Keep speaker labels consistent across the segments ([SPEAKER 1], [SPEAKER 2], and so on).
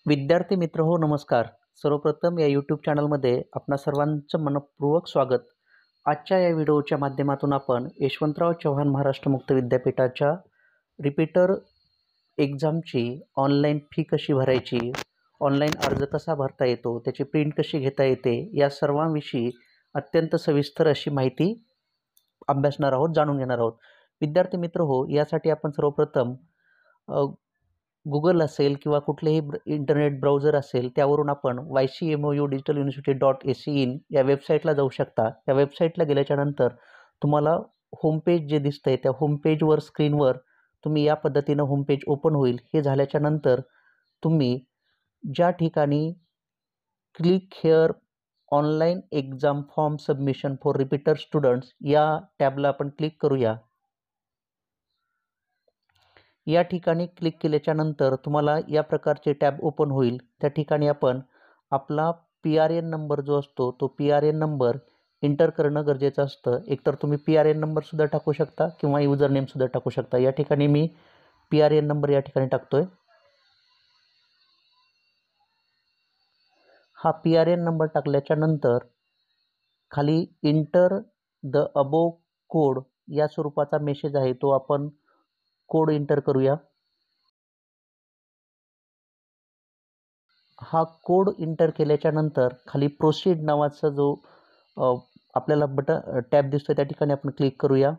[SPEAKER 1] विद्यार्थी मित्र हो नमस्कार. सर्वप्रथम या यूट्यूब चॅनलमध्ये आपणा सर्वांचं मनपूर्वक स्वागत. आजच्या या व्हिडिओच्या माध्यमातून आपण यशवंतराव चव्हाण महाराष्ट्र मुक्त विद्यापीठाच्या रिपीटर एक्झामची ऑनलाईन फी कशी भरायची, ऑनलाईन अर्ज कसा भरता येतो, त्याची प्रिंट कशी घेता येते, या सर्वांविषयी अत्यंत सविस्तर अशी माहिती अभ्यासणार आहोत, जाणून घेणार आहोत. विद्यार्थी मित्र हो, यासाठी आपण सर्वप्रथम गुगल असेल किंवा कुठलेही इंटरनेट ब्राउझर असेल त्यावरून आपण ycmu.digitaluniversity.ac.in या वेबसाईटला जाऊ शकता. या वेबसाईटला गेल्याच्यानंतर तुम्हाला होमपेज जे दिसतंय त्या होमपेजवर स्क्रीनवर तुम्ही या पद्धतीनं होमपेज ओपन होईल. हे झाल्याच्यानंतर तुम्ही ज्या ठिकाणी click here online exam form submission for repeater students या टॅबला आपण क्लिक करूया. या ठिकाणी क्लिक केल्याच्यानंतर तुम्हाला या प्रकारचे टॅब ओपन होईल. त्या ठिकाणी आपण आपला PRN नंबर जो असतो तो PRN नंबर एंटर करणं गरजेचं असतं. एकतर तुम्ही PRN नंबरसुद्धा टाकू शकता किंवा युजर नेमसुद्धा टाकू शकता. या ठिकाणी मी PRN नंबर या ठिकाणी टाकतोय. हा PRN नंबर टाकल्याच्यानंतर खाली इंटर द अबोव कोड या स्वरूपाचा मेसेज आहे, तो आपण कोड एंटर करूया. हा कोड एंटर केल्याच्यानंतर खाली प्रोसीड नावाचा जो आपल्याला टॅब दिसतो त्या ठिकाणी आपण क्लिक करूया.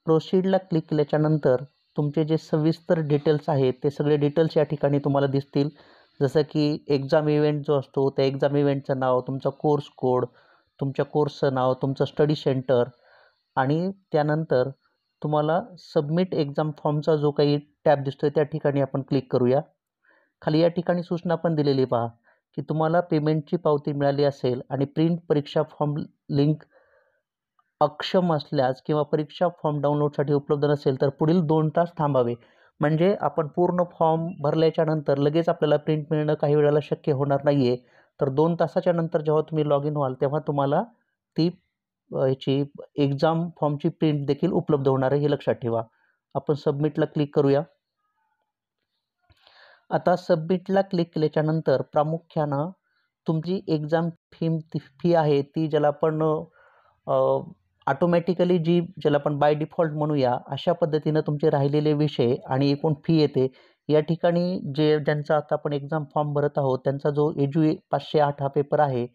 [SPEAKER 1] प्रोसीडला क्लिक केल्याच्यानंतर तुमचे जे सविस्तर डिटेल्स आहेत ते सगळे डिटेल्स या ठिकाणी तुम्हाला दिसतील. जसं की एक्झाम इव्हेंट जो असतो त्या एक्झाम इव्हेंटचं नाव, तुमचा कोर्स कोड, तुमच्या कोर्सचं नाव, तुमचं स्टडी सेंटर आणि त्यानंतर तुम्हाला सबमिट एक्झाम फॉर्मचा जो काही टॅब दिसतोय त्या ठिकाणी आपण क्लिक करूया. खाली या ठिकाणी सूचना पण दिलेली पहा की तुम्हाला पेमेंटची पावती मिळाली असेल आणि प्रिंट परीक्षा फॉर्म लिंक अक्षम असल्यास किंवा परीक्षा फॉर्म डाउनलोडसाठी उपलब्ध नसेल तर पुढील 2 तास थांबावे. म्हणजे आपण पूर्ण फॉर्म भरल्याच्या नंतर लगेच आपल्याला प्रिंट मिळणं काही वेळेला शक्य होणार नाही आहे. तर 2 तासाच्या नंतर जेव्हा तुम्ही लॉग इन व्हाल तेव्हा तुम्हाला ती ह्याची एक्झाम फॉर्मची प्रिंट देखील उपलब्ध होणार आहे, हे लक्षात ठेवा. आपण सबमिटला क्लिक करूया. आता सबमिटला क्लिक केल्याच्यानंतर प्रामुख्यानं तुमची एक्झाम फी आहे ती ज्याला आपण ऑटोमॅटिकली ज्याला आपण बाय डिफॉल्ट म्हणूया अशा पद्धतीनं तुमचे राहिलेले विषय आणि एकूण फी येते. या ठिकाणी ज्यांचा आता आपण एक्झाम फॉर्म भरत आहोत त्यांचा जो EDU 508 हा पेपर आहे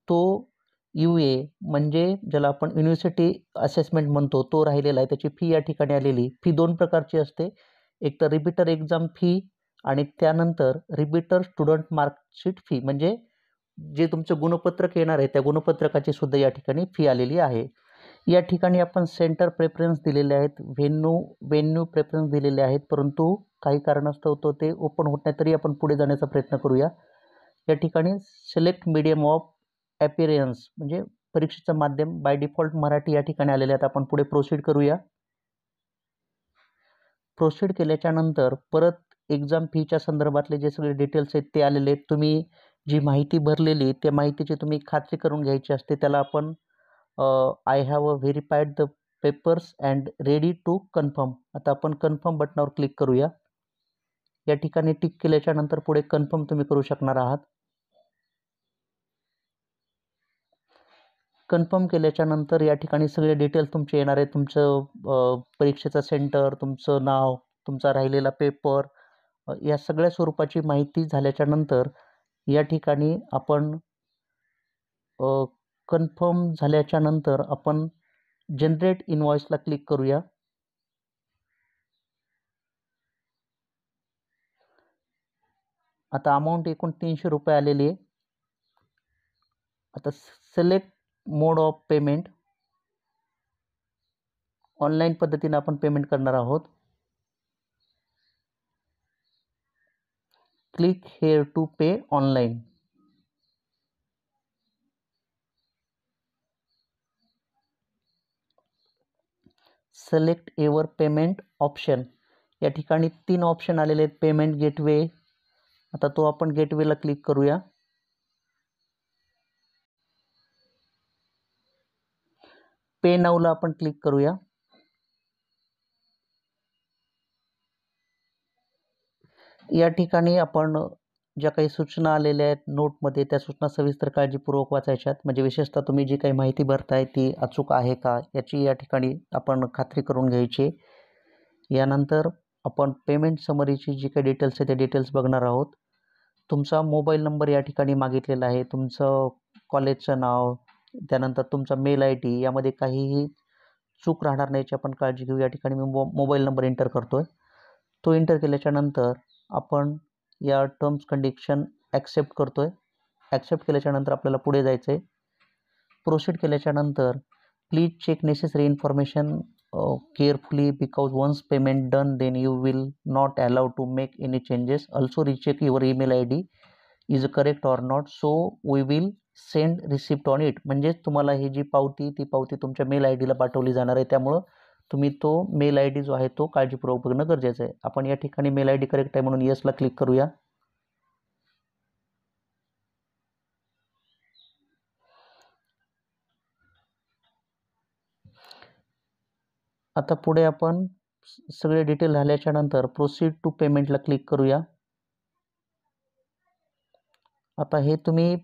[SPEAKER 1] तो UA म्हणजे ज्याला आपण युनिव्हर्सिटी असेसमेंट म्हणतो तो राहिलेला आहे. त्याची फी या ठिकाणी आलेली. फी 2 प्रकारची असते. एक तर रिपीटर एक्झाम फी आणि त्यानंतर रिपीटर स्टुडंट मार्कशीट फी, म्हणजे जे तुमचं गुणपत्रक येणार आहे त्या गुणपत्रकाची सुद्धा या ठिकाणी फी आलेली आहे. या ठिकाणी आपण सेंटर प्रेफरन्स दिलेले आहेत, व्हेन्यू प्रेफरन्स दिलेले आहेत, परंतु काही कारणास्तव तो ते ओपन होत नाही. तरी आपण पुढे जाण्याचा प्रयत्न करूया. या ठिकाणी सिलेक्ट मीडियम ऑफ अपीअरन्स म्हणजे परीक्षेचं माध्यम बाय डिफॉल्ट मराठी या ठिकाणी आलेले आहेत. आपण पुढे प्रोसीड करूया. प्रोसीड केल्याच्या नंतर परत एक्झाम फीच्या संदर्भातले जे सगळे डिटेल्स आहेत ते आलेले आहेत. तुम्ही जी माहिती भरलेली त्या माहितीची तुम्ही खात्री करून घ्यायची असते. त्याला आपण I have verified the papers and ready to confirm. आता आपण कन्फर्म बटनावर क्लिक करूया. या ठिकाणी टिक केल्याच्या नंतर पुढे कन्फर्म तुम्ही करू शकणार आहात. कन्फर्म केल्याच्या नंतर या ठिकाणी सगळे डिटेल्स तुमचे येणार आहेत. तुमचं परीक्षेचं सेंटर, तुमचं नाव, तुमचा राहिलेला पेपर, या सगळ्या स्वरूपाची माहिती झाल्याच्या नंतर या ठिकाणी आपण कन्फर्म झाल्याच्या नंतर आपण जनरेट इनवॉइसला क्लिक करूया. आता अमाऊंट एकूण 300 रुपये आलेली आहे. आता select mode of payment, online पद्धतीने आपण पेमेंट करणार आहोत. Click here to pay online. Select ever payment option. या ठिकाणी 3 ऑप्शन आलेले आहेत. पेमेंट गेटवे, आता तो आपण गेटवेला क्लिक करूया. पे नाऊला आपण क्लिक करूया. या ठिकाणी आपण ज्या काही सूचना आलेल्या आहेत नोटमध्ये, त्या सूचना सविस्तर काळजीपूर्वक वाचायच्यात. म्हणजे विशेषतः तुम्ही जी काही माहिती भरताय ती अचूक आहे का, याची या ठिकाणी आपण खात्री करून घ्यायची. यानंतर आपण पेमेंट समरीची जी काही डिटेल्स आहे ते डिटेल्स बघणार आहोत. तुमचा मोबाईल नंबर या ठिकाणी मागितलेला आहे, तुमचं कॉलेजचं नाव, त्यानंतर तुमचा मेल आय डी, यामध्ये काहीही चूक राहणार नाही याची आपण काळजी घेऊ. या ठिकाणी मी मोबाईल नंबर एंटर करतो आहे. तो एंटर केल्याच्यानंतर आपण या टर्म्स कंडिशन ॲक्सेप्ट करतो आहे. ॲक्सेप्ट केल्याच्यानंतर आपल्याला पुढे जायचं आहे. प्रोसीड केल्याच्यानंतर please check necessary information carefully because once payment done then you will not allow to make any changes. Also recheck your email I D is correct or not, so we will send receipt on it. म्हणजेच तुम्हाला ही जी पावती ती पावती तुमच्या mail I डीला पाठवली जाणार आहे. त्यामुळं तुम्ही तो मेल आय डी जो आहे तो काळजीपूर्वक बघणं गरजेचं आहे. आपण या ठिकाणी मेल आय डी करेक्ट आहे म्हणून येसला क्लिक करूया. आता पुढे आपण सगळे डिटेल झाल्याच्या नंतर प्रोसीड टू पेमेंटला क्लिक करूया. आता हे तुम्ही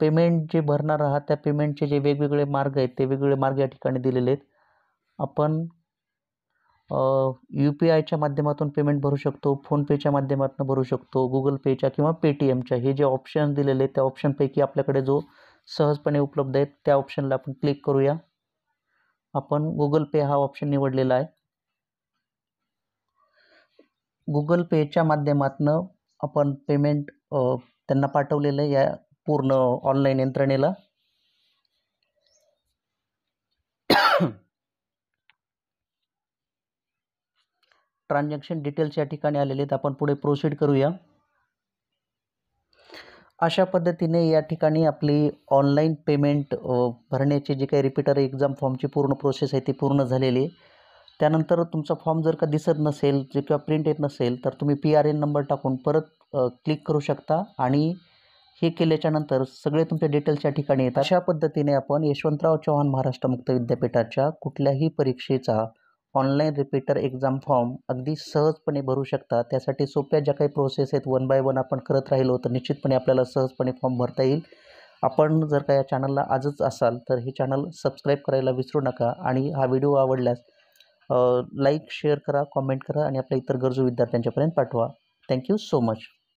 [SPEAKER 1] पेमेंट जे भरणार आहात त्या पेमेंटचे जे वेगवेगळे मार्ग आहेत ते वेगवेगळे मार्ग या ठिकाणी दिलेले आहेत. आपण UPIच्या माध्यमातून पेमेंट भरू शकतो, फोनपेच्या माध्यमातून भरू शकतो, गुगल पेच्या किंवा पेटीएमच्या. हे जे ऑप्शन दिलेले आहेत त्या ऑप्शनपैकी आपल्याकडे जो सहजपणे उपलब्ध आहेत त्या ऑप्शनला आपण क्लिक करूया. आपण गुगल पे हा ऑप्शन निवडलेला आहे. गुगल पेच्या माध्यमातून आपण पेमेंट त्यांना पाठवलेलं आहे या पूर्ण ऑनलाईन यंत्रणेला. ट्रान्झॅक्शन डिटेल्स या ठिकाणी आलेले आहेत. आपण पुढे प्रोसीड करूया. अशा पद्धतीने या ठिकाणी आपली ऑनलाईन पेमेंट भरण्याची जी काही रिपीटर एक्झाम फॉर्मची पूर्ण प्रोसेस आहे ती पूर्ण झालेली आहे. त्यानंतर तुमचा फॉर्म जर का दिसत नसेल जे किंवा प्रिंट येत नसेल तर तुम्ही PRN नंबर टाकून परत क्लिक करू शकता आणि हे केल्याच्यानंतर सगळे तुमचे डिटेल्स या ठिकाणी येतात. अशा पद्धतीने आपण यशवंतराव चव्हाण महाराष्ट्र मुक्त विद्यापीठाच्या कुठल्याही परीक्षेचा ऑनलाईन रिपीटर एक्झाम फॉर्म अगदी सहजपणे भरू शकता. त्यासाठी सोप्या ज्या काही प्रोसेस आहेत वन बाय वन आपण करत राहिलो तर निश्चितपणे आपल्याला सहजपणे फॉर्म भरता येईल. आपण जर का या चॅनलला आजच असाल तर हे चॅनल सबस्क्राईब करायला विसरू नका आणि हा व्हिडिओ आवडल्यास लाईक शेअर करा, कॉमेंट करा आणि आपल्या इतर गरजू विद्यार्थ्यांच्यापर्यंत पाठवा. Thank you so much.